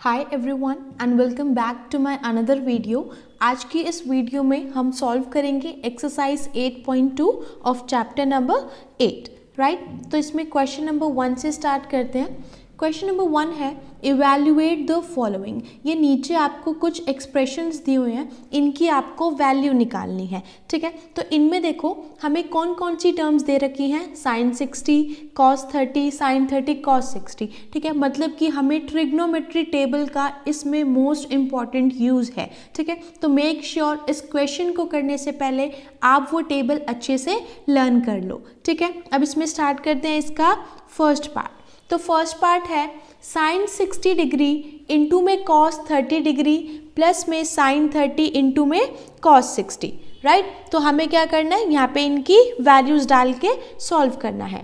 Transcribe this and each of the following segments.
Hi everyone and welcome back to my another video. आज की इस वीडियो में हम सॉल्व करेंगे exercise 8.2 of chapter number 8 right. तो इसमें क्वेश्चन नंबर 1 से स्टार्ट करते हैं। क्वेश्चन नंबर 1 है इवैल्यूएट द फॉलोइंग। ये नीचे आपको कुछ एक्सप्रेशंस दिए हुए हैं, इनकी आपको वैल्यू निकालनी है। ठीक है, तो इनमें देखो हमें कौन कौन सी टर्म्स दे रखी हैं, साइन 60, कॉस 30, साइन 30, कॉस 60। ठीक है, मतलब कि हमें ट्रिग्नोमेट्री टेबल का इसमें मोस्ट इंपॉर्टेंट यूज़ है। ठीक है, तो मेक श्योर इस क्वेश्चन को करने से पहले आप वो टेबल अच्छे से लर्न कर लो। ठीक है, अब इसमें स्टार्ट करते हैं इसका फर्स्ट पार्ट। तो फर्स्ट पार्ट है साइन 60 डिग्री इंटू में कॉस 30 डिग्री प्लस में साइन 30 इंटू में कॉस 60 राइट। तो हमें क्या करना है, यहाँ पे इनकी वैल्यूज डाल के सॉल्व करना है।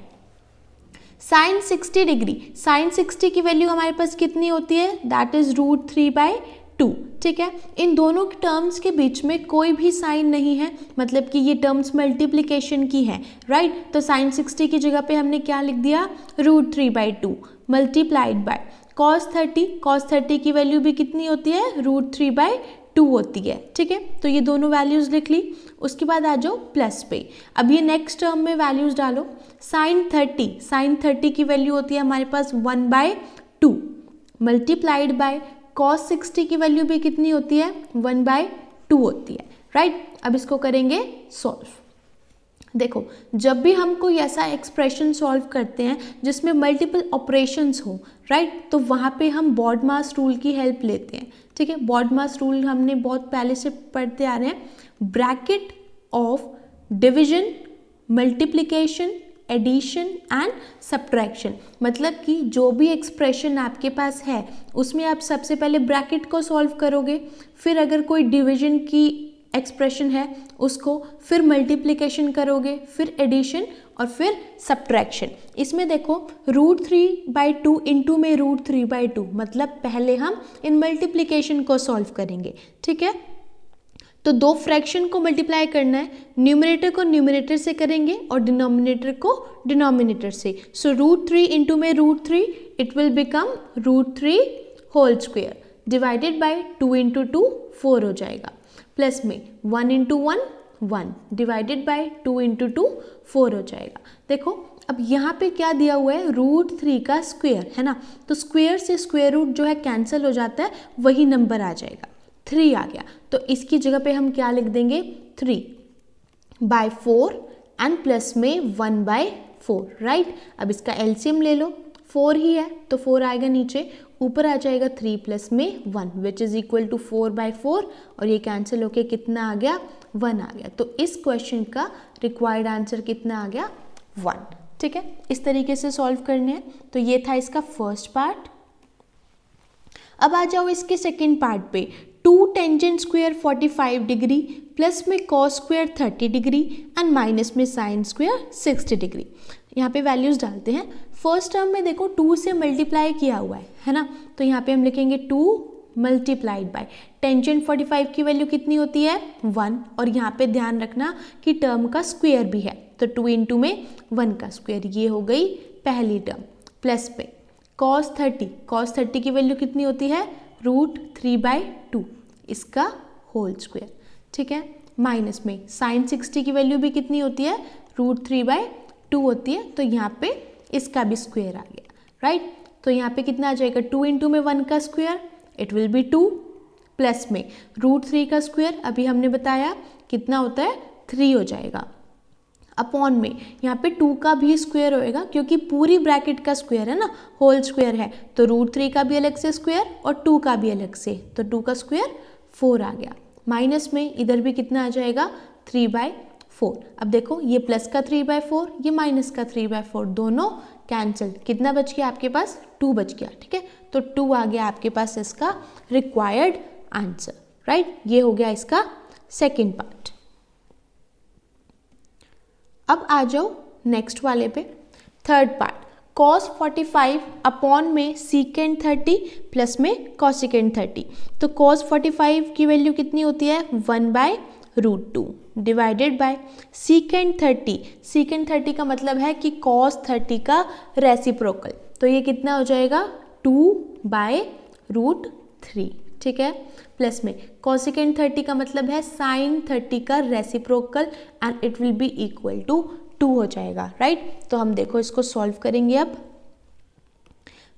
साइन 60 डिग्री, साइन 60 की वैल्यू हमारे पास कितनी होती है, दैट इज √3/2। ठीक है, इन दोनों टर्म्स के बीच में कोई भी साइन नहीं है, मतलब कि ये टर्म्स मल्टीप्लिकेशन की है राइट। तो साइन 60 की जगह पे हमने क्या लिख दिया, √3/2 मल्टीप्लाइड बाय कॉस 30। कॉस 30 की वैल्यू भी कितनी होती है, √3/2 होती है। ठीक है, तो ये दोनों वैल्यूज लिख ली। उसके बाद आ जाओ प्लस पे। अब ये नेक्स्ट टर्म में वैल्यूज डालो। साइन 30 की वैल्यू होती है हमारे पास 1/2 मल्टीप्लाइड बाय कॉस 60 की वैल्यू भी कितनी होती है, 1/2 होती है राइट। अब इसको करेंगे सॉल्व। देखो जब भी हम कोई ऐसा एक्सप्रेशन सॉल्व करते हैं जिसमें मल्टीपल ऑपरेशंस हो राइट, तो वहाँ पे हम बॉडमास रूल की हेल्प लेते हैं। ठीक है, बॉडमास रूल हमने बहुत पहले से पढ़ते आ रहे हैं। Bracket of division, multiplication, addition and subtraction, मतलब कि जो भी एक्सप्रेशन आपके पास है उसमें आप सबसे पहले ब्रैकेट को सॉल्व करोगे, फिर अगर कोई डिवीजन की एक्सप्रेशन है उसको, फिर मल्टीप्लिकेशन करोगे, फिर एडिशन और फिर सब्ट्रैक्शन। इसमें देखो √3/2 इंटू में √3/2, मतलब पहले हम इन मल्टीप्लिकेशन को सॉल्व करेंगे। ठीक है, तो दो फ्रैक्शन को मल्टीप्लाई करना है, न्यूमरेटर को न्यूमरेटर से करेंगे और डिनोमिनेटर को डिनोमिनेटर से। सो √3 इंटू में √3 it will become √3 whole square divided by 2 into 2 4 हो जाएगा, प्लस में 1 इंटू 1 1 डिवाइडेड बाय 2 इंटू 2 4 हो जाएगा। देखो अब यहाँ पे क्या दिया हुआ है, √3 का स्क्वायर है ना, तो स्क्वायर से स्क्वायर रूट जो है कैंसिल हो जाता है, वही नंबर आ जाएगा, 3 आ गया। तो इसकी जगह पे हम क्या लिख देंगे, 3/4 एंड प्लस में 1/4 राइट। अब इसका एलसीएम ले लो, 4 ही है तो 4 आएगा नीचे, ऊपर आ जाएगा 3 प्लस में 1 विच इज इक्वल टू 4/4 और ये कैंसिल होके कितना आ गया, 1 आ गया। तो इस क्वेश्चन का रिक्वायर्ड आंसर कितना आ गया, 1। ठीक है, इस तरीके से सॉल्व करने हैं। तो ये था इसका फर्स्ट पार्ट। अब आ जाओ इसके सेकेंड पार्ट पे। 2 टेंजेंट स्क्वायर 45 डिग्री प्लस में cos square 30 degree and minus में साइन स्क्वायर 60 डिग्री। यहाँ पे वैल्यूज डालते हैं। फर्स्ट टर्म में देखो 2 से मल्टीप्लाई किया हुआ है ना, तो यहाँ पे हम लिखेंगे 2 मल्टीप्लाइड बाय टेंजेंट 45 की वैल्यू कितनी होती है, 1, और यहाँ पे ध्यान रखना कि टर्म का स्क्वायर भी है, तो 2 इंटू में 1 का स्क्वायर, ये हो गई पहली टर्म, प्लस पे कॉस 30 की वैल्यू कितनी होती है, √3/2 इसका होल स्क्वायर। ठीक है, माइनस में साइन 60 की वैल्यू भी कितनी होती है, √3/2 होती है, तो यहाँ पे इसका भी स्क्वायर आ गया राइट। तो यहाँ पे कितना आ जाएगा, 2 इंटू में 1 का square it will B 2, plus में √3 का स्क्वायर अभी हमने बताया कितना होता है, 3 हो जाएगा, अपॉन में यहाँ पे 2 का भी स्क्वायर होएगा क्योंकि पूरी ब्रैकेट का स्क्वायर है ना, होल स्क्वायर है, तो √3 का भी अलग से स्क्वायर और 2 का भी अलग से, तो 2 का स्क्वायर 4 आ गया, माइनस में इधर भी कितना आ जाएगा, 3/4। अब देखो ये प्लस का 3/4, ये माइनस का 3/4, दोनों कैंसिल, कितना बच गया आपके पास, 2 बच गया। ठीक है, तो 2 आ गया आपके पास इसका रिक्वायर्ड आंसर राइट। ये हो गया इसका सेकेंड पार्ट। अब आ जाओ नेक्स्ट वाले पे, थर्ड पार्ट। cos 45 अपॉन में सीकेंड 30 प्लस में कॉसिकेंड 30। तो cos 45 की वैल्यू कितनी होती है, 1/√2 डिवाइडेड बाय सीकेंड 30। सीकेंड 30 का मतलब है कि cos 30 का रेसिप्रोकल, तो ये कितना हो जाएगा, 2/√2 √3, ठीक है। प्लस में कोसेकेंट 30 का मतलब है साइन 30 का reciprocal and it will be equal to 2 हो जाएगा, राइट। तो हम देखो इसको सॉल्व करेंगे अब,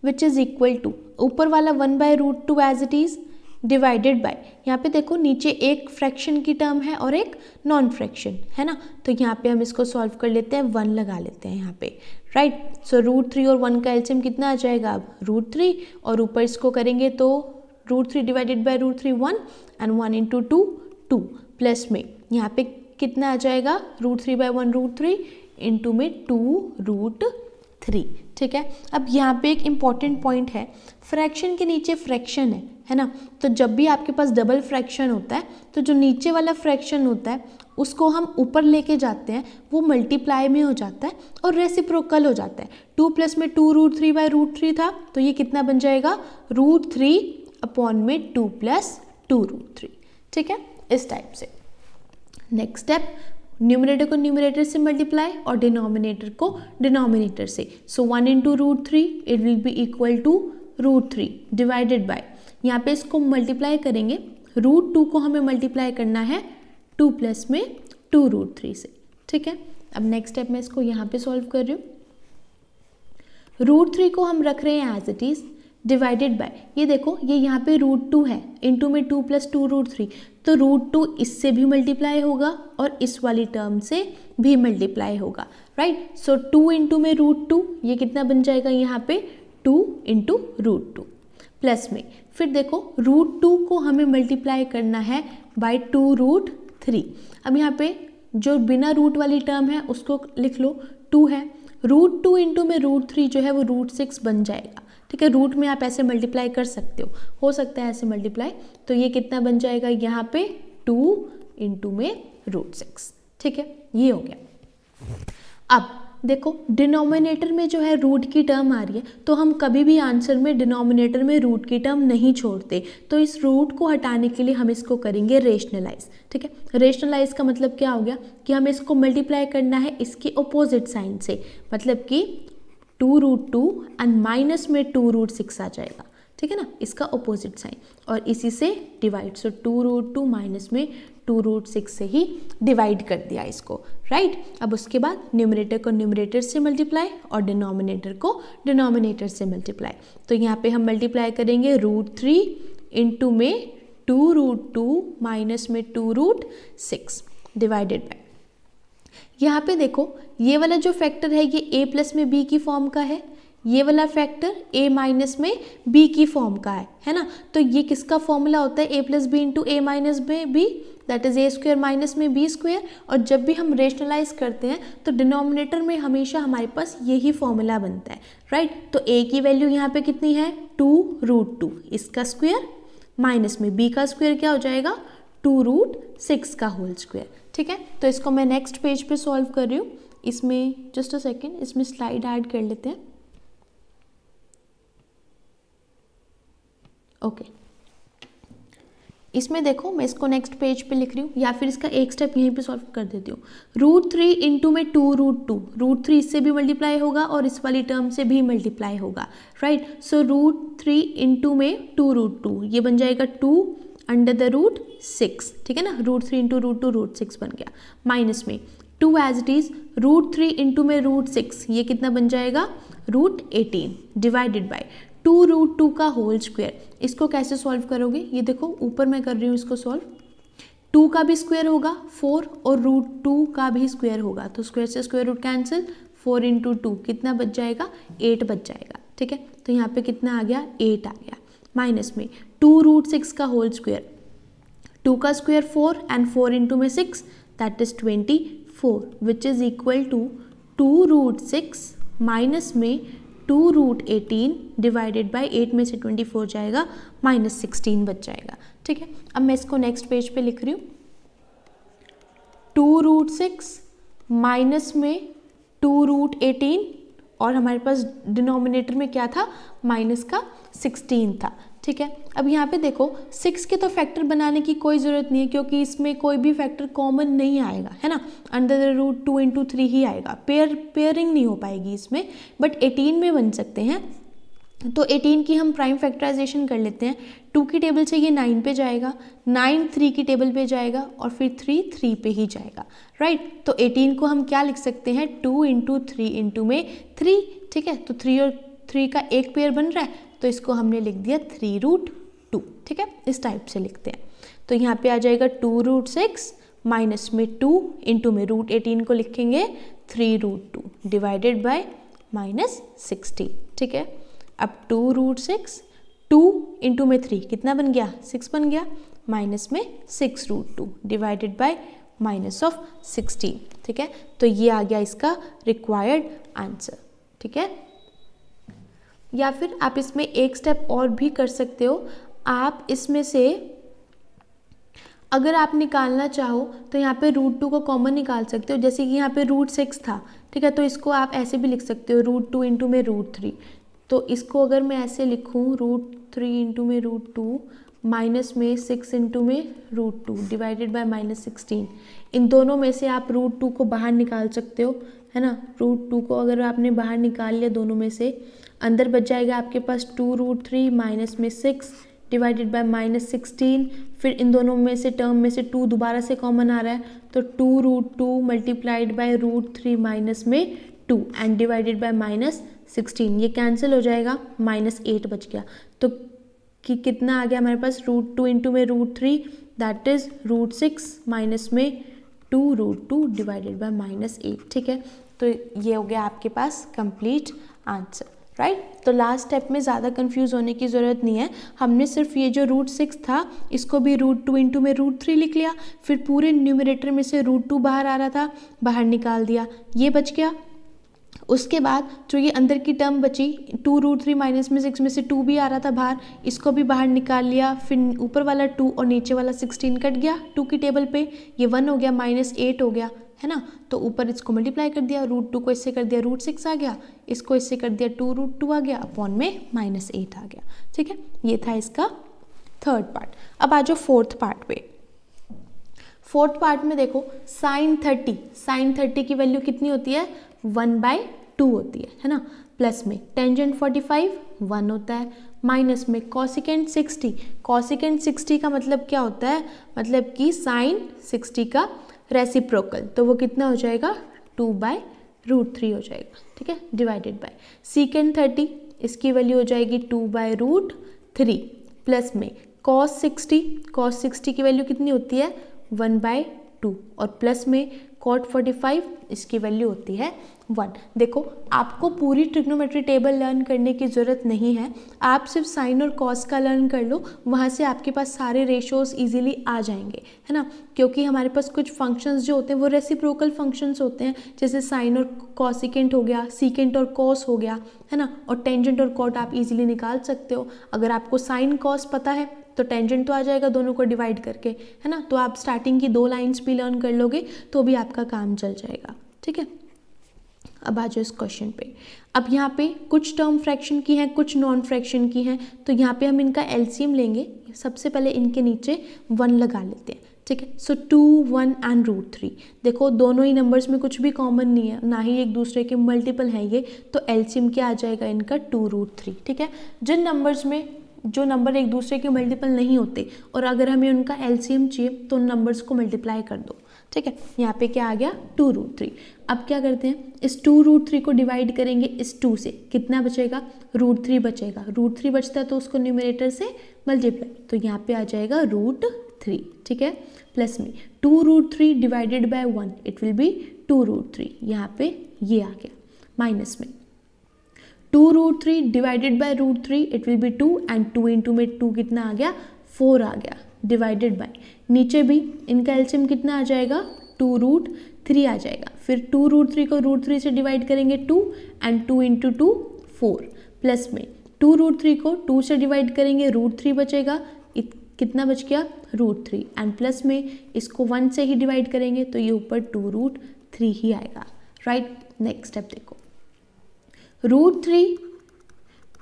विच इज इक्वल टू ऊपर वाला 1/√2 as it is divided by, यहाँ पे देखो नीचे एक फ्रैक्शन की टर्म है और एक नॉन फ्रैक्शन है ना, तो यहाँ पे हम इसको सॉल्व कर लेते हैं, 1 लगा लेते हैं यहाँ पे, राइट। सो √3 और 1 का एलसीएम कितना आ जाएगा अब √3, और ऊपर इसको करेंगे तो √3 divided by √3 1 and 1 into 2 2, plus में यहाँ पे कितना आ जाएगा √3/1 √3 इंटू में 2√3, ठीक है। अब यहाँ पे एक इम्पॉर्टेंट पॉइंट है, फ्रैक्शन के नीचे फ्रैक्शन है ना, तो जब भी आपके पास डबल फ्रैक्शन होता है तो जो नीचे वाला फ्रैक्शन होता है उसको हम ऊपर लेके जाते हैं, वो मल्टीप्लाई में हो जाता है और रेसिप्रोकल हो जाता है। 2 प्लस में 2√3/√3 था, तो ये कितना बन जाएगा √3 अपॉन में 2 प्लस 2√3, ठीक है, इस टाइप से। नेक्स्ट स्टेप, न्यूमरेटर को न्यूमरेटर से मल्टीप्लाई और डिनोमिनेटर को डिनोमिनेटर से। So 1 into √3 it will be equal to √3 divided by, यहाँ पे इसको मल्टीप्लाई करेंगे, √2 को हमें मल्टीप्लाई करना है 2 प्लस में 2√3 से, ठीक है। अब नेक्स्ट स्टेप में इसको यहाँ पे सॉल्व कर रही हूँ, √3 को हम रख रहे हैं as it is divided by, ये देखो ये यहाँ पे √2 है, इंटू में 2 प्लस 2√3, तो √2 इससे भी मल्टीप्लाई होगा और इस वाली टर्म से भी मल्टीप्लाई होगा, राइट। सो 2 इंटू में √2, ये कितना बन जाएगा यहाँ पे 2 इंटू √2, प्लस में फिर देखो √2 को हमें मल्टीप्लाई करना है बाय 2√3। अब यहाँ पे जो बिना रूट वाली टर्म है उसको लिख लो, 2 है, √2 इंटू में √3 जो है वो √6 बन जाएगा, ठीक है। रूट में आप ऐसे मल्टीप्लाई कर सकते हो सकता है ऐसे मल्टीप्लाई, तो ये कितना बन जाएगा यहाँ पे 2 इंटू में √6, ठीक है, ये हो गया। अब देखो डिनोमिनेटर में जो है रूट की टर्म आ रही है, तो हम कभी भी आंसर में डिनोमिनेटर में रूट की टर्म नहीं छोड़ते, तो इस रूट को हटाने के लिए हम इसको करेंगे रेशनलाइज, ठीक है। रेशनलाइज का मतलब क्या हो गया कि हमें इसको मल्टीप्लाई करना है इसके अपोजिट साइन से, मतलब कि 2√2 एंड माइनस में 2√6 आ जाएगा, ठीक है ना, इसका अपोजिट साइन, और इसी से डिवाइड, सो 2√2 माइनस में 2√6 से ही डिवाइड कर दिया इसको, राइट। अब उसके बाद न्यूमरेटर को न्यूमरेटर से मल्टीप्लाई और डिनोमिनेटर को डिनोमिनेटर से मल्टीप्लाई, तो यहाँ पे हम मल्टीप्लाई करेंगे √3 इंटू में 2√2 माइनस में 2√6 डिवाइडेड बाय, यहाँ पे देखो ये वाला जो फैक्टर है ये a प्लस में b की फॉर्म का है, ये वाला फैक्टर a माइनस में b की फॉर्म का है ना, तो ये किसका फॉर्मूला होता है a plus b into a minus b, that is a square minus में b स्क्वायर, और जब भी हम रेशनलाइज करते हैं तो डिनोमिनेटर में हमेशा हमारे पास यही फॉर्मूला बनता है, राइट। तो a की वैल्यू यहाँ पे कितनी है 2√2, इसका स्क्वायर माइनस में b का स्क्वायर क्या हो जाएगा 2√6 का होल स्क्वायर, ठीक है। तो इसको मैं नेक्स्ट पेज पे सॉल्व कर रही हूँ, इसमें जस्ट अ सेकेंड, इसमें स्लाइड ऐड कर लेते हैं, ओके। इसमें देखो मैं इसको नेक्स्ट पेज पे लिख रही हूँ, या फिर इसका एक स्टेप यहीं पे सॉल्व कर देती हूँ। √3 इंटू में 2√2, √3 इससे भी मल्टीप्लाई होगा और इस वाली टर्म से भी मल्टीप्लाई होगा, राइट। सो √3 इंटू में 2√2, ये बन जाएगा 2 अंडर द √6, ठीक है ना, √3 इंटू √2 √6 बन गया, माइनस में 2 एज इट इज √3 इंटू में √6, ये कितना बन जाएगा √18 डिवाइडेड बाय 2√2 का होल स्क्वायर। इसको कैसे सॉल्व करोगे, ये देखो ऊपर मैं कर रही हूँ इसको सॉल्व, 2 का भी स्क्वायर होगा 4 और √2 का भी स्क्वायर होगा, तो स्क्वायर से स्क्वायर रूट कैंसिल, 4 इंटू 2 कितना बच जाएगा 8 बच जाएगा, ठीक है। तो यहाँ पे कितना आ गया 8 आ गया, माइनस में 2√6 का होल स्क्वायर, 2 का स्क्वायर 4 एंड 4 इंटू में 6 that is 24, which is equal to 2√6 minus में 2√18 डिवाइडेड बाय 8 में से 24 जाएगा, -16 बच जाएगा, ठीक है। अब मैं इसको नेक्स्ट पेज पे लिख रही हूँ, 2√6 माइनस में 2√18, और हमारे पास डिनोमिनेटर में क्या था माइनस का 16 था, ठीक है। अब यहाँ पे देखो 6 के तो फैक्टर बनाने की कोई ज़रूरत नहीं है, क्योंकि इसमें कोई भी फैक्टर कॉमन नहीं आएगा, है ना, अंडर द रूट 2 इंटू 3 ही आएगा, पेयरिंग नहीं हो पाएगी इसमें, बट 18 में बन सकते हैं, तो 18 की हम प्राइम फैक्टराइजेशन कर लेते हैं। 2 की टेबल से ये 9 पे जाएगा, 9 3 की टेबल पे जाएगा और फिर 3 3 पे ही जाएगा, राइट। तो 18 को हम क्या लिख सकते हैं, 2 इंटू 3 इंटू में 3, ठीक है। तो 3 और 3 का एक पेयर बन रहा है, तो इसको हमने लिख दिया 3√2, ठीक है। इस टाइप से लिखते हैं। तो यहाँ पे आ जाएगा 2√6 माइनस में 2 इंटू में √18 को लिखेंगे 3√2 डिवाइडेड बाय -16, ठीक है। अब 2√6, 2 इंटू में 3 कितना बन गया, 6 बन गया, माइनस में 6√2 डिवाइडेड बाय -16, ठीक है। तो ये आ गया इसका रिक्वायर्ड आंसर, ठीक है। या फिर आप इसमें एक स्टेप और भी कर सकते हो। आप इसमें से अगर आप निकालना चाहो तो यहाँ पे √2 को कॉमन निकाल सकते हो। जैसे कि यहाँ पे √6 था, ठीक है, तो इसको आप ऐसे भी लिख सकते हो √2 इंटू में √3। तो इसको अगर मैं ऐसे लिखूँ √3 इंटू में √2 माइनस में 6 इंटू में √2 डिवाइडेड बाय -16, इन दोनों में से आप √2 को बाहर निकाल सकते हो, है ना। √2 को अगर आपने बाहर निकाल लिया दोनों में से, अंदर बच जाएगा आपके पास 2√3 माइनस में 6 डिवाइडेड बाय -16। फिर इन दोनों में से टर्म में से 2 दोबारा से कॉमन आ रहा है, तो 2√2 मल्टीप्लाइड बाय √3 माइनस में 2 एंड डिवाइडेड बाय -16। ये कैंसिल हो जाएगा, -8 बच गया। तो कि कितना आ गया हमारे पास, √2 इंटू में √3 दैट इज √6 माइनस में 2√2 डिवाइडेड बाय -8, ठीक है। तो ये हो गया आपके पास कंप्लीट आंसर, राइट। तो लास्ट स्टेप में ज़्यादा कंफ्यूज होने की ज़रूरत नहीं है। हमने सिर्फ ये जो √6 था इसको भी √2 इंटू में √3 लिख लिया, फिर पूरे न्यूमरेटर में से √2 बाहर आ रहा था, बाहर निकाल दिया, ये बच गया। उसके बाद जो ये अंदर की टर्म बची 2√3 माइनस में 6 में से 2 भी आ रहा था बाहर, इसको भी बाहर निकाल लिया। फिर ऊपर वाला 2 और नीचे वाला 16 कट गया 2 की टेबल पे, ये 1 हो गया, -8 हो गया, है ना। तो ऊपर इसको मल्टीप्लाई कर दिया, √2 को इससे कर दिया √6 आ गया, इसको इससे कर दिया 2√2 आ गया, अपॉन में -8 आ गया, ठीक है। ये था इसका थर्ड पार्ट। अब आ जाओ फोर्थ पार्ट पे। फोर्थ पार्ट में देखो sin 30 की वैल्यू कितनी होती है, 1/2 होती है ना। प्लस में टेंजेंट 45 1 होता है, माइनस में कॉसिकेंट 60 का मतलब क्या होता है, मतलब कि sin 60 का रेसिप्रोकल, तो वो कितना हो जाएगा 2/√3 हो जाएगा, ठीक है, डिवाइडेड बाय सीकेंट 30, इसकी वैल्यू हो जाएगी 2/√3 प्लस में cos 60 की वैल्यू कितनी होती है 1/2 और प्लस में cot 45 इसकी वैल्यू होती है 1। देखो आपको पूरी ट्रिग्नोमेट्री टेबल लर्न करने की ज़रूरत नहीं है, आप सिर्फ साइन और कॉस का लर्न कर लो, वहाँ से आपके पास सारे रेशोज़ इजीली आ जाएंगे, है ना। क्योंकि हमारे पास कुछ फंक्शंस जो होते हैं वो रेसिप्रोकल फंक्शंस होते हैं, जैसे साइन और कॉसिकेंट हो गया, सीकेंट और कॉस हो गया, है ना। और टेंजेंट और कॉट आप इजीली निकाल सकते हो। अगर आपको साइन कॉस पता है तो टेंजेंट तो आ जाएगा दोनों को डिवाइड करके, है ना। तो आप स्टार्टिंग की 2 लाइन्स भी लर्न कर लोगे तो भी आपका काम चल जाएगा, ठीक है। अब आ जाओ इस क्वेश्चन पे। अब यहाँ पे कुछ टर्म फ्रैक्शन की हैं, कुछ नॉन फ्रैक्शन की हैं, तो यहाँ पे हम इनका एलसीएम लेंगे। सबसे पहले इनके नीचे 1 लगा लेते हैं, ठीक है। सो 2 1 एंड √3, देखो दोनों ही नंबर्स में कुछ भी कॉमन नहीं है, ना ही एक दूसरे के मल्टीपल हैं ये, तो एलसीएम क्या आ जाएगा इनका 2√3, ठीक है। जिन नंबर्स में जो नंबर एक दूसरे के मल्टीपल नहीं होते और अगर हमें उनका एलसीएम चाहिए तो उन नंबर्स को मल्टीप्लाई कर दो, ठीक है। यहाँ पे क्या आ गया 2√3। अब क्या करते हैं, इस 2√3 को डिवाइड करेंगे इस 2 से, कितना बचेगा √3 बचेगा, √3 बचता है तो उसको न्यूमरेटर से मल्टीप्लाई, तो यहाँ पे आ जाएगा √3, ठीक है। प्लस में 2√3 divided by 1 it will B 2√3, यहाँ पे ये आ गया, माइनस में 2√3 divided by √3 it will B 2 and 2 into में 2 कितना आ गया 4 आ गया, डिवाइडेड बाय नीचे भी इनका एलसीएम कितना आ जाएगा 2√3 आ जाएगा। फिर 2√3 को √3 से डिवाइड करेंगे 2 एंड 2 इंटू 2 4, प्लस में 2√3 को 2 से डिवाइड करेंगे √3 बचेगा, कितना बच गया √3 एंड प्लस में इसको 1 से ही डिवाइड करेंगे तो ये ऊपर 2√3 ही आएगा, राइट। नेक्स्ट स्टेप देखो, √3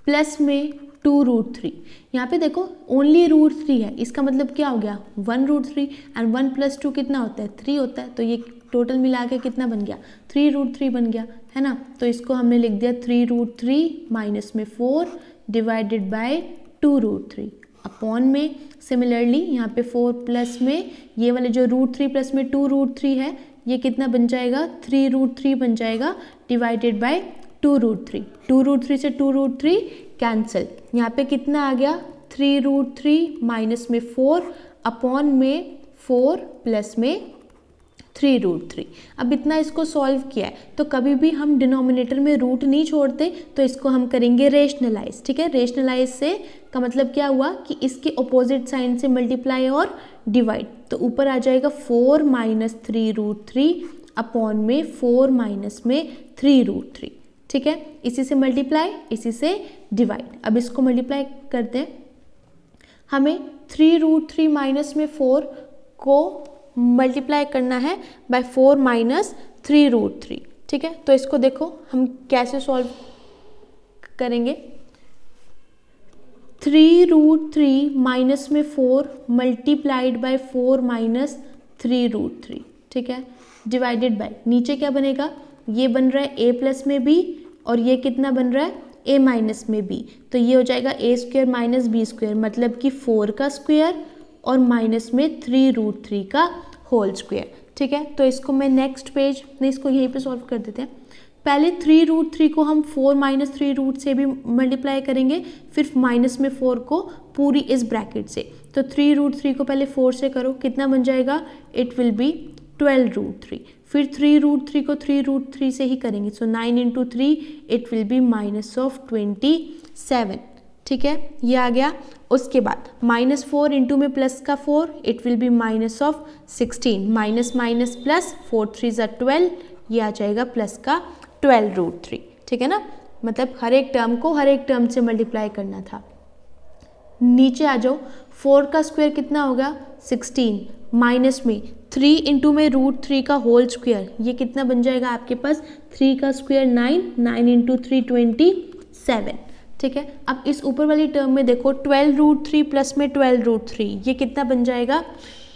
प्लस में 2√3, यहाँ पे देखो ओनली √3 है, इसका मतलब क्या हो गया 1√3 एंड 1 + 2 कितना होता है 3 होता है, तो ये टोटल मिला के कितना बन गया 3√3 बन गया, है ना। तो इसको हमने लिख दिया 3√3 माइनस में 4 डिवाइडेड बाय 2√3 अपॉन में सिमिलरली यहाँ पे 4 प्लस में ये वाले जो √3 प्लस में 2√3 है ये कितना बन जाएगा 3√3 बन जाएगा डिवाइडेड बाय 2√3। 2√3 से 2√3 कैंसिल, यहाँ पे कितना आ गया 3√3 माइनस में 4 अपॉन में 4 प्लस में 3√3। अब इतना इसको सॉल्व किया है तो कभी भी हम डिनोमिनेटर में रूट नहीं छोड़ते, तो इसको हम करेंगे रेशनलाइज, ठीक है। रेशनलाइज से का मतलब क्या हुआ कि इसके ऑपोजिट साइन से मल्टीप्लाई और डिवाइड, तो ऊपर आ जाएगा 4 माइनस 3√3 अपॉन में 4 माइनस में 3√3, ठीक है। इसी से मल्टीप्लाई, इसी से डिवाइड। अब इसको मल्टीप्लाई करते हैं, हमें 3√3 माइनस में 4 को मल्टीप्लाई करना है बाय 4 माइनस 3√3, ठीक है। तो इसको देखो हम कैसे सॉल्व करेंगे। 3√3 माइनस में 4 मल्टीप्लाइड बाय 4 माइनस 3√3, ठीक है, डिवाइडेड बाय नीचे क्या बनेगा, ये बन रहा है a प्लस में b और ये कितना बन रहा है a माइनस में b, तो ये हो जाएगा a square minus b square, मतलब कि 4 का स्क्वायर और माइनस में 3√3 का होल स्क्वायर, ठीक है। तो इसको मैं नेक्स्ट पेज में इसको यहीं पे सॉल्व कर देते हैं। पहले 3√3 को हम 4 माइनस 3 से भी मल्टीप्लाई करेंगे, फिर माइनस में 4 को पूरी इस ब्रैकेट से, तो 3√3 को पहले 4 से करो, कितना बन जाएगा, इट विल बी 12√3। फिर 3√3 को 3√3 से ही करेंगे, सो 9 into 3 it will B minus of 27, ठीक है, ये आ गया। उसके बाद -4 इंटू में प्लस का 4 it will B minus of 16, minus minus plus 4 3 ज़ा 12, ये आ जाएगा प्लस का 12√3, ठीक है ना। मतलब हर एक टर्म को हर एक टर्म से मल्टीप्लाई करना था। नीचे आ जाओ, 4 का स्क्वायर कितना होगा 16, माइनस में 3 इंटू में √3 का होल स्क्वायर, ये कितना बन जाएगा आपके पास 3 का स्क्वायर 9, 9 इंटू 3 27, ठीक है। अब इस ऊपर वाली टर्म में देखो 12√3 प्लस में 12√3, ये कितना बन जाएगा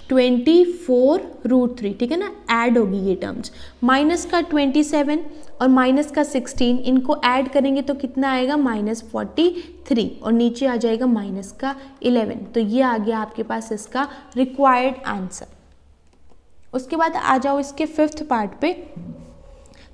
24√3, ठीक है ना, ऐड होगी ये टर्म्स। माइनस का 27 और माइनस का 16, इनको ऐड करेंगे तो कितना आएगा -43 और नीचे आ जाएगा माइनस का 11, तो ये आ गया आपके पास इसका रिक्वायर्ड आंसर। उसके बाद आ जाओ इसके फिफ्थ पार्ट पे।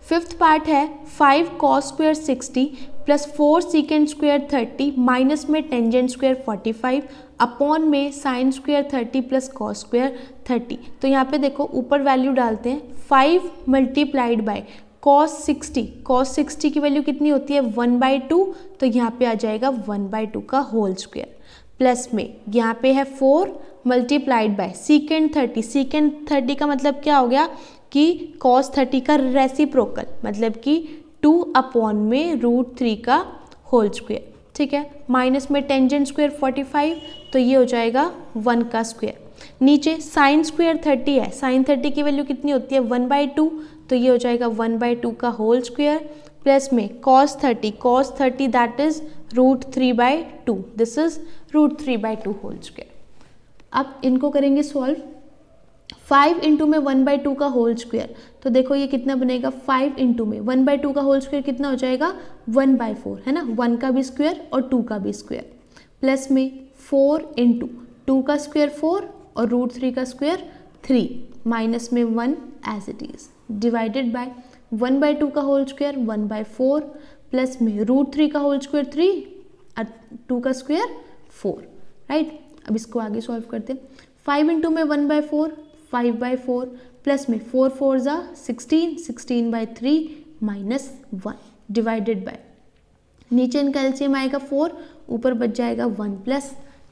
फिफ्थ पार्ट है 5 cos square 60 plus 4 secant square 30 minus में टेंजेंट स्क्वायर 45 अपॉन में sine square 30 plus cos square 30। तो यहाँ पे देखो ऊपर वैल्यू डालते हैं, 5 मल्टीप्लाइड बाय cos 60, cos 60 की वैल्यू कितनी होती है 1/2, तो यहाँ पे आ जाएगा 1/2 का होल स्क्वायर, प्लस में यहाँ पे है 4 मल्टीप्लाइड बाय सीकेंड 30, सीकेंड 30 का मतलब क्या हो गया कि cos 30 का रेसिप्रोकल, मतलब कि 2 अपॉन में √3 का होल स्क्वायर, ठीक है, माइनस में टेंजेंट स्क्वायर 45, तो ये हो जाएगा 1 का स्क्वायर। नीचे साइन स्क्वायर 30 है, साइन 30 की वैल्यू कितनी होती है 1/2, तो ये हो जाएगा 1/2 का होल स्क्वायर, प्लस में cos 30 that is √3/2, this is √3/2 whole square. अब इनको करेंगे सॉल्व। 5 इंटू में 1/2 का होल स्क्वायर, तो देखो ये कितना बनेगा 5 इंटू में 1/2 का होल स्क्वायर कितना हो जाएगा 1/4, है ना, 1 का भी स्क्वायर और 2 का भी स्क्वायर, प्लस में 4 इंटू 2 का स्क्वायर 4 और √3 का स्क्वायर 3, माइनस में 1 as it is, divided by 1/2 का होल स्क्वायर 1/4, प्लस में √3 का होल स्क्वायर 3 और 2 का स्क्वायर 4, राइट। अब इसको आगे सॉल्व करते हैं। 5 इंटू में 1/4 5/4, प्लस में 4 4 ज़ा 16, 16/3 माइनस 1, डिवाइडेड बाय नीचे इनका एलसीएम आएगा 4, ऊपर बच जाएगा 1 +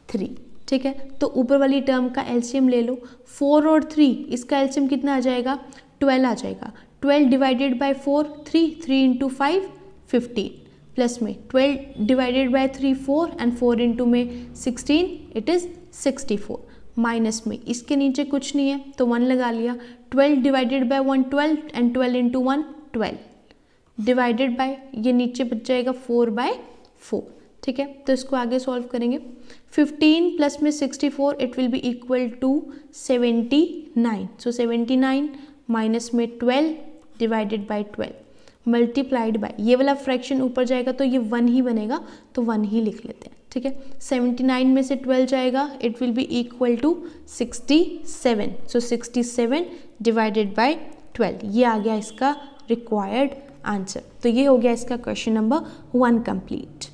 3, ठीक है। तो ऊपर वाली टर्म का एलसीएम ले लो, 4 और 3, इसका एलसीएम कितना आ जाएगा 12 आ जाएगा, 12 डिवाइडेड बाय 4 3 इंटू 5 15, प्लस में 12 डिवाइडेड बाय 3 4 एंड 4 इंटू में 16 इट इज़ 64, माइनस में इसके नीचे कुछ नहीं है तो 1 लगा लिया, 12 divided by 1 12 and 12 into 1 12, divided by ये नीचे बच जाएगा 4/4, ठीक है। तो इसको आगे सॉल्व करेंगे। 15 प्लस में 64 it will be equal to 79, so 79 minus में 12 डिवाइडेड बाय 12 मल्टीप्लाइड बाय, ये वाला फ्रैक्शन ऊपर जाएगा तो ये 1 ही बनेगा, तो 1 ही लिख लेते हैं, ठीक है। 79 में से 12 जाएगा, it will be equal to 67, so 67 divided by 12, ये आ गया इसका रिक्वायर्ड आंसर। तो ये हो गया इसका क्वेश्चन नंबर 1 कंप्लीट।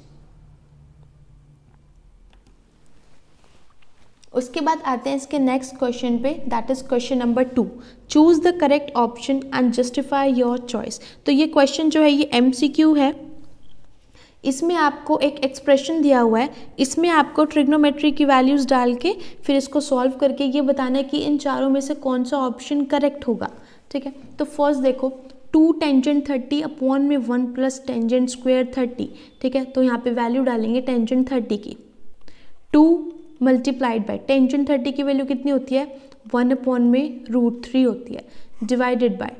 उसके बाद आते हैं इसके नेक्स्ट क्वेश्चन पे, that is question number 2, choose the correct option and justify your choice. तो ये क्वेश्चन जो है ये MCQ है, इसमें आपको एक एक्सप्रेशन दिया हुआ है, इसमें आपको ट्रिग्नोमेट्री की वैल्यूज़ डाल के फिर इसको सॉल्व करके ये बताना है कि इन चारों में से कौन सा ऑप्शन करेक्ट होगा, ठीक है। तो फर्स्ट देखो 2 टेंजेंट 30 अपॉन में 1 प्लस टेंजेंट स्क्वायर 30, ठीक है। तो यहाँ पे वैल्यू डालेंगे टेंजेंट 30 की, 2 मल्टीप्लाइड बाय टेंजेंट 30 की वैल्यू कितनी होती है 1 अपॉन में √3 होती है, divided by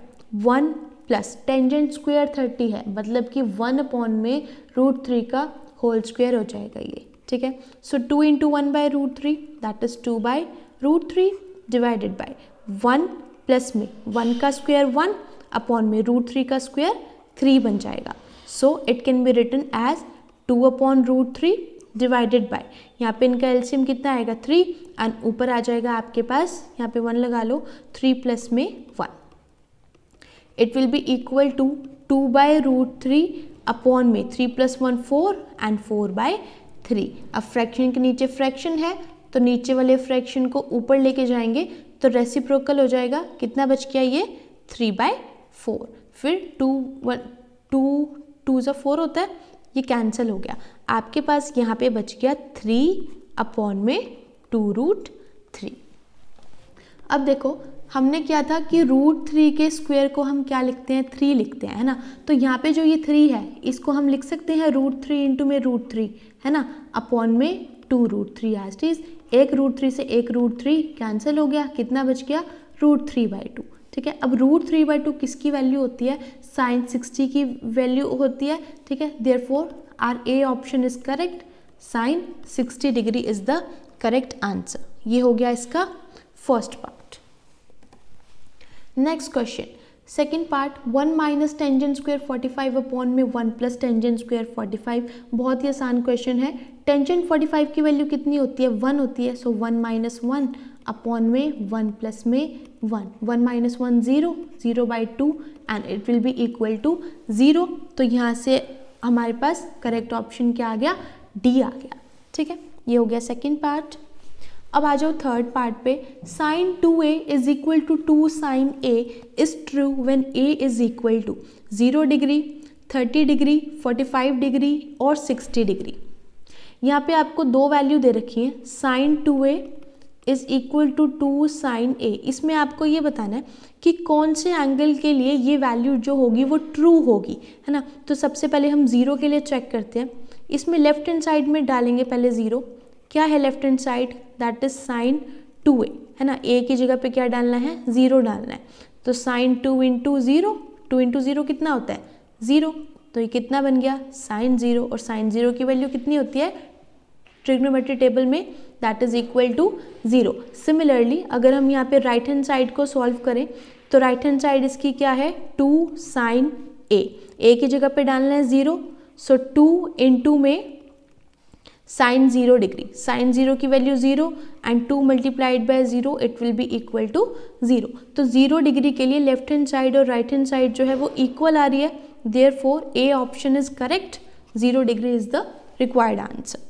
1 plus tangent square 30 है, मतलब कि 1 अपॉन में √3 का होल स्क्वायर हो जाएगा ये, ठीक है। So 2 into 1 by √3 that is 2 by √3 divided by 1 plus में 1 का स्क्वायर 1 अपॉन में √3 का स्क्वायर 3 बन जाएगा। So it can be written as 2 upon √3 divided by, यहाँ पे इनका एलसीएम कितना आएगा 3 एंड ऊपर आ जाएगा आपके पास, यहाँ पे 1 लगा लो, 3 प्लस में 1, it will be equal to 2 by √3 upon में 3 प्लस 1 4 एंड 4 बाय 3। अब फ्रैक्शन के नीचे फ्रैक्शन है तो नीचे वाले फ्रैक्शन को ऊपर लेके जाएंगे तो रेसिप्रोकल हो जाएगा, कितना बच गया ये 3 बाय 4, फिर 2 ज़ा 4 होता है, ये कैंसिल हो गया, आपके पास यहाँ पे बच गया 3 अपॉन में 2√3। अब देखो हमने क्या था कि √3 के स्क्वायर को हम क्या लिखते हैं 3 लिखते हैं, है ना। तो यहाँ पे जो ये 3 है इसको हम लिख सकते हैं √3 इंटू में √3, है ना, अपॉन में 2√3 एज इट इज, एक √3 से एक √3 कैंसिल हो गया, कितना बच गया √3/2, ठीक है। अब √3/2 किसकी वैल्यू होती है sin 60 की वैल्यू होती है, ठीक है। Therefore our A option is correct, sin 60 degree is the correct answer. ये हो गया इसका first part. Next question second part, 1 minus tangent square 45 upon में 1 प्लस टेंजेंट स्क्वायर 45, बहुत ही आसान क्वेश्चन है। टेंजेंट 45 की वैल्यू कितनी होती है 1 होती है, सो 1 माइनस 1 अपॉन में 1 प्लस में 1, 1 minus 1 0, 0/2 and it will be equal to 0। तो यहाँ से हमारे पास करेक्ट ऑप्शन क्या आ गया डी आ गया, ठीक है। ये हो गया सेकेंड पार्ट। अब आ जाओ थर्ड पार्ट पे, sin 2a is equal to 2 sin a is true when a is equal to 0 degree 30 degree 45 degree और 60 डिग्री। यहाँ पे आपको दो वैल्यू दे रखी है, sin 2a is equal to 2 sin a। इसमें आपको ये बताना है कि कौन से एंगल के लिए ये वैल्यू जो होगी वो ट्रू होगी, है ना। तो सबसे पहले हम 0 के लिए चेक करते हैं, इसमें लेफ्ट हैंड साइड में डालेंगे पहले 0, क्या है left hand side that is sin 2a, है ना। a की जगह पे क्या डालना है 0 डालना है, तो sin 2 इंटू 0, 2 इंटू 0 कितना होता है 0, तो ये कितना बन गया sin 0, और sin 0 की वैल्यू कितनी होती है ट्रिग्नोमेट्री टेबल में that is equal to 0। Similarly अगर हम यहाँ पे राइट हैंड साइड को सॉल्व करें तो राइट हैंड साइड इसकी क्या है 2 sin a, a की जगह पे डालना है 0, सो 2 इंटू में sin 0 डिग्री, sin 0 की value 0 and 2 multiplied by 0 it will be equal to 0। तो 0 डिग्री के लिए लेफ्ट हैंड साइड और राइट हैंड साइड जो है वो इक्वल आ रही है, therefore A option is correct, 0 degree is the required answer.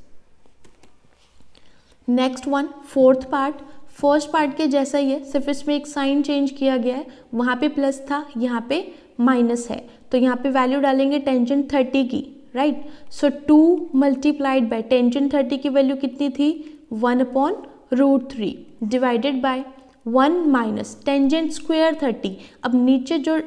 Next one fourth part, first part के जैसा ही है, सिर्फ इसमें एक साइन चेंज किया गया है, वहाँ पे प्लस था यहाँ पे माइनस है, तो यहाँ पे वैल्यू डालेंगे टेंजेंट 30 की, राइट। सो 2 मल्टीप्लाइड बाय टेंजेंट 30 की वैल्यू कितनी थी 1/√3 divided by 1 minus tangent square 30। अब नीचे जो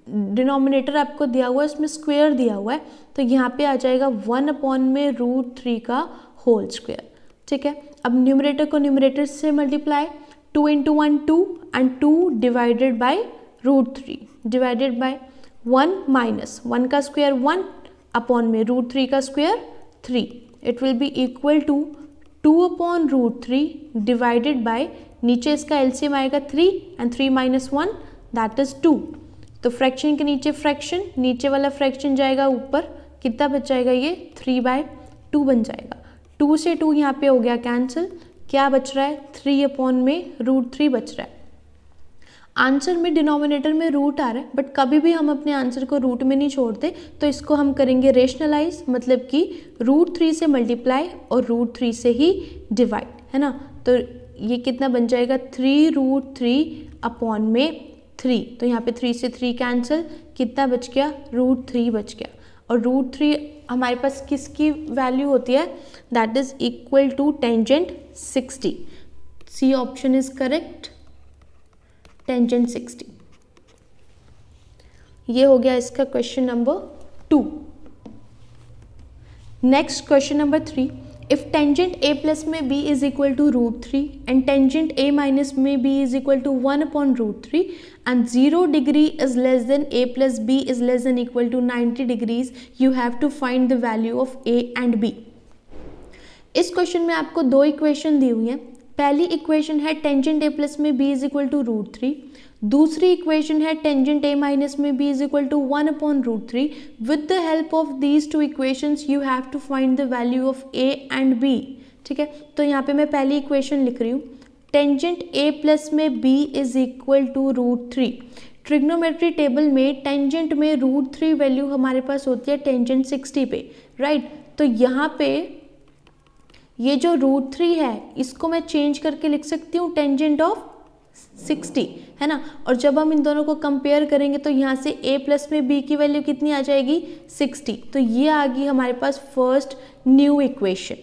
डिनोमिनेटर आपको दिया हुआ है उसमें स्क्वायर दिया हुआ है, तो यहाँ पे आ जाएगा 1/√3 का होल स्क्वायर, ठीक है। अब न्यूमरेटर को न्यूमरेटर से multiply, 2 into 1 2 and 2 divided by √3 divided by 1 minus 1 का स्क्वायर 1 अपॉन में √3 का square 3, it will be equal to 2/√3 divided by, नीचे इसका एलसीएम आएगा 3 एंड 3 माइनस 1 दैट इज 2। तो फ्रैक्शन के नीचे फ्रैक्शन, नीचे वाला फ्रैक्शन जाएगा ऊपर, कितना बच जाएगा ये 3/2 बन जाएगा। 2 से 2 यहाँ पे हो गया कैंसिल, क्या बच रहा है 3/√3 बच रहा है। आंसर में डिनोमिनेटर में रूट आ रहा है, बट कभी भी हम अपने आंसर को रूट में नहीं छोड़ते, तो इसको हम करेंगे रेशनलाइज, मतलब कि √3 से मल्टीप्लाई और √3 से ही डिवाइड, है ना। तो ये कितना बन जाएगा 3√3/3। तो यहाँ पे 3 से 3 कैंसिल, कितना बच गया √3 बच गया। और √3 हमारे पास किसकी वैल्यू होती है, that is equal to tangent 60। C option is correct, tangent 60। ये हो गया इसका question number 2। Next question number 3, if tangent a plus में b is equal to √3 and tangent a minus में b is equal to 1/√3 and 0 degree is less than a plus b is less than equal to 90 degrees, you have to find the value of a and b। इस question में आपको दो equation दी हुई हैं। पहली equation है tangent a plus में b is equal to √3, दूसरी इक्वेशन है टेंजेंट a माइनस में b is equal to 1/√3। With the help of these two equations you have to find the value of a and b। ठीक है, तो यहाँ पे मैं पहली इक्वेशन लिख रही हूँ, टेंजेंट a प्लस में b is equal to √3। Trigonometry table में टेंजेंट में √3 वैल्यू हमारे पास होती है टेंजेंट 60 पे, राइट। तो यहाँ पे ये जो √3 है इसको मैं चेंज करके लिख सकती हूँ टेंजेंट ऑफ 60, है ना। और जब हम इन दोनों को कंपेयर करेंगे तो यहाँ से a प्लस में b की वैल्यू कितनी आ जाएगी 60। तो ये आ गई हमारे पास फर्स्ट न्यू इक्वेशन।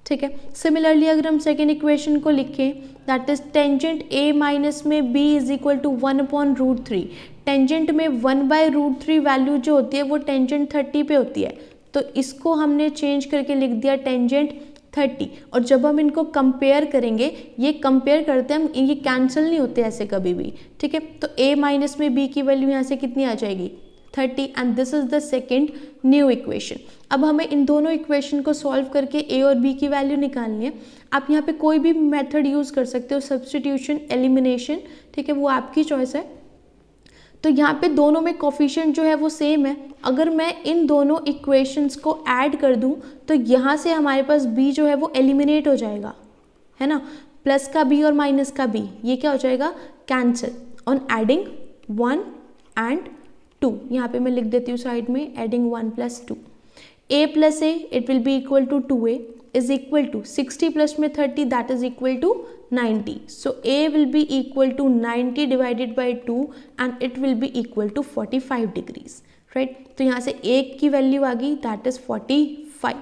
ठीक है, सिमिलरली अगर हम सेकेंड इक्वेशन को लिखें, that is tangent a minus में b is equal to 1/√3। Tangent में 1/√3 वैल्यू जो होती है वो टेंजेंट 30 पे होती है, तो इसको हमने चेंज करके लिख दिया टेंजेंट 30। और जब हम इनको कंपेयर करेंगे, ये कंपेयर करते हैं हम, ये कैंसिल नहीं होते ऐसे कभी भी। ठीक है, तो a माइनस में b की वैल्यू यहाँ से कितनी आ जाएगी 30 and this is the second new equation. अब हमें इन दोनों इक्वेशन को सॉल्व करके a और b की वैल्यू निकालनी है। आप यहाँ पे कोई भी मेथड यूज़ कर सकते हो, सब्सटीट्यूशन, एलिमिनेशन, ठीक है, वो आपकी चॉइस है। तो यहाँ पे दोनों में कोफिशिएंट जो है वो सेम है। अगर मैं इन दोनों इक्वेशंस को ऐड कर दूँ तो यहाँ से हमारे पास b जो है वो एलिमिनेट हो जाएगा, है ना। प्लस का b और माइनस का b, ये क्या हो जाएगा कैंसिल ऑन एडिंग 1 एंड 2। यहाँ पे मैं लिख देती हूँ साइड में adding 1 + 2। a plus a it will be equal to 2a is equal to 60 plus में 30 that is equal to 90. So a will be equal to 90 divided by 2 and it will be equal to 45 degrees, right? तो यहाँ से a की value आ गई that is 45.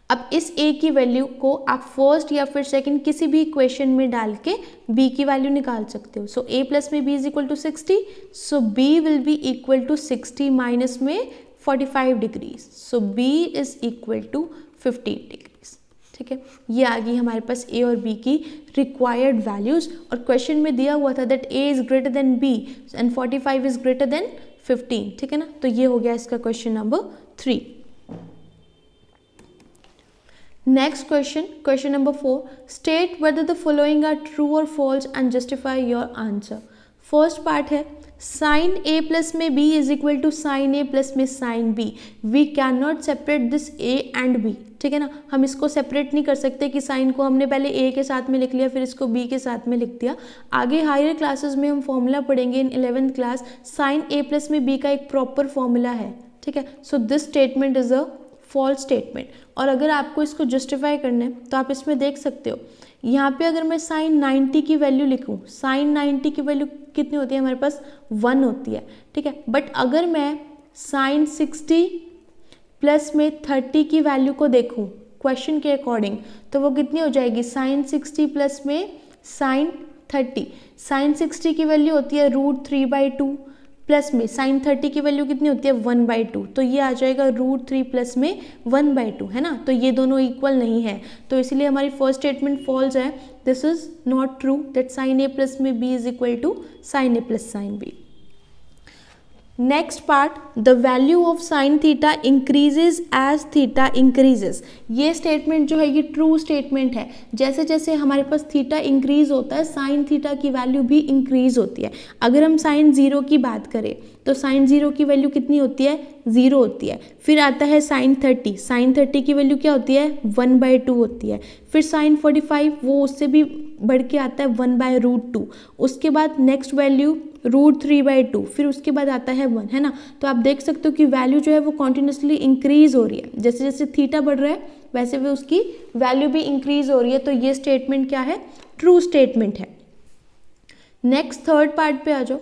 अब इस a की value को आप फर्स्ट या फिर सेकंड किसी भी इक्वेशन में डाल के b की वैल्यू निकाल सकते हो. So a प्लस में b is equal to 60. So b will be equal to 60 minus में 45 degrees. So b is equal to 15 degrees. ठीक है, ये आ गई हमारे पास a और b की रिक्वायर्ड वैल्यूज. और क्वेश्चन में दिया हुआ था that a is greater than b and 45 is greater than 15. ठीक है ना, तो ये हो गया इसका question number 3. Next question, question number 4, state whether the following are true और false and justify your answer. First part है साइन a प्लस में b is equal to sine a plus में sine b. We can not separate this a and b. ठीक है ना, हम इसको separate नहीं कर सकते कि साइन को हमने पहले a के साथ में लिख लिया फिर इसको b के साथ में लिख दिया. आगे हायर क्लासेस में हम फॉर्मूला पढ़ेंगे in 11th class. Sine a plus में b का एक प्रॉपर फॉर्मूला है. ठीक है, so this statement is a false statement. और अगर आपको इसको जस्टिफाई करना है तो आप इसमें देख सकते हो, यहाँ पे अगर मैं साइन 90 की वैल्यू लिखूँ, साइन 90 की वैल्यू कितनी होती है हमारे पास 1 होती है. ठीक है, बट अगर मैं साइन 60 प्लस में 30 की वैल्यू को देखूँ क्वेश्चन के अकॉर्डिंग तो वो कितनी हो जाएगी साइन 60 प्लस में साइन 30. साइन 60 की वैल्यू होती है √3/2 प्लस में साइन 30 की वैल्यू कितनी होती है 1/2. तो ये आ जाएगा √3 प्लस में 1/2, है ना. तो ये दोनों इक्वल नहीं है, तो इसलिए हमारी फर्स्ट स्टेटमेंट फॉल्स है. This is not true that sine a plus में b is equal to sine a plus sine b. Next part, the value of sine theta increases as theta increases. ये statement जो है ये true statement है। जैसे जैसे हमारे पास theta increase होता है साइन थीटा की वैल्यू भी इंक्रीज होती है। अगर हम साइन 0 की बात करें तो साइन 0 की वैल्यू कितनी होती है, 0 होती है। फिर आता है साइन 30, साइन 30 की वैल्यू क्या होती है, 1/2 होती है। फिर साइन 45 वो उससे भी बढ़ के आता है 1/√2। उसके बाद नेक्स्ट वैल्यू √3/2, फिर उसके बाद आता है 1, है ना। तो आप देख सकते हो कि वैल्यू जो है वो कॉन्टिन्यूसली इंक्रीज हो रही है। जैसे जैसे थीटा बढ़ रहा है वैसे भी उसकी वैल्यू भी इंक्रीज हो रही है। तो ये स्टेटमेंट क्या है, ट्रू स्टेटमेंट है। नेक्स्ट थर्ड पार्ट पे आ जाओ,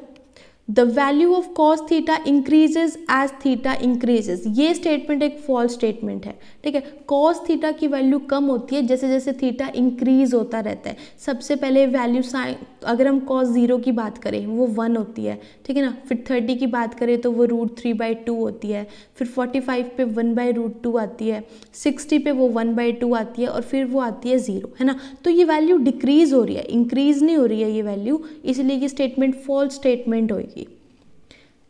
the value of cos theta increases as theta increases. ये स्टेटमेंट एक फॉल्स स्टेटमेंट है, ठीक है। कॉस थीटा की वैल्यू कम होती है जैसे जैसे थीटा इंक्रीज होता रहता है। सबसे पहले वैल्यू साइन, अगर हम कॉस 0 की बात करें वो 1 होती है, ठीक है ना। फिर 30 की बात करें तो वो √3/2 होती है। फिर 45 पे 1/√2 आती है, 60 पे वो 1/2 आती है और फिर वो आती है 0, है ना। तो ये वैल्यू डिक्रीज हो रही है, इंक्रीज नहीं हो रही है ये वैल्यू, इसलिए ये स्टेटमेंट फॉल्स स्टेटमेंट होगी।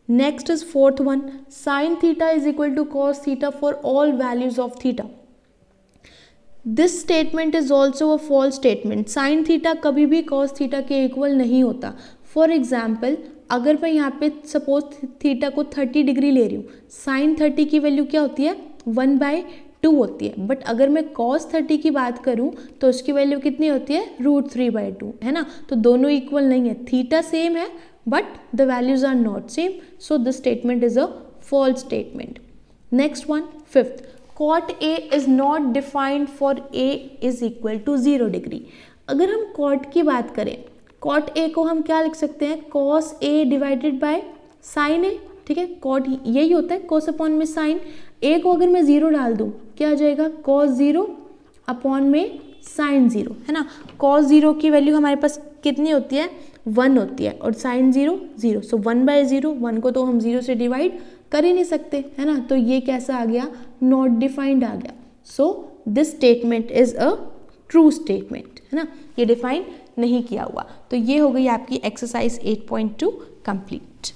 Next is fourth one, sine theta is equal to cos theta for all values of theta. This statement is also a false statement. Sine theta कभी भी कॉस थीटा के equal नहीं होता। For example, अगर मैं यहाँ पे सपोज थीटा को 30 डिग्री ले रही हूँ, साइन 30 की वैल्यू क्या होती है, 1/2 होती है। बट अगर मैं कॉस 30 की बात करूँ तो उसकी वैल्यू कितनी होती है, √3/2, है ना। तो दोनों इक्वल नहीं है, थीटा सेम है but the values are not same, so this statement is a false statement. Next one, fifth, cot A is not defined for A is equal to 0 degree. अगर हम cot की बात करें, cot A को हम क्या लिख सकते हैं, cos A divided by sin A, ठीक है। cot यही होता है, cos अपॉन में sin। A को अगर मैं 0 डाल दूँ क्या आ जाएगा, cos 0 अपॉन में sin 0, है ना। cos 0 की वैल्यू हमारे पास कितनी होती है, 1 होती है और sin 0 0। सो 1/0, 1 को तो हम 0 से डिवाइड कर ही नहीं सकते, है ना। तो ये कैसा आ गया, नॉट डिफाइंड आ गया। सो this statement is a true statement, है ना, ये डिफाइन नहीं किया हुआ। तो ये हो गई आपकी एक्सरसाइज 8.2 कंप्लीट।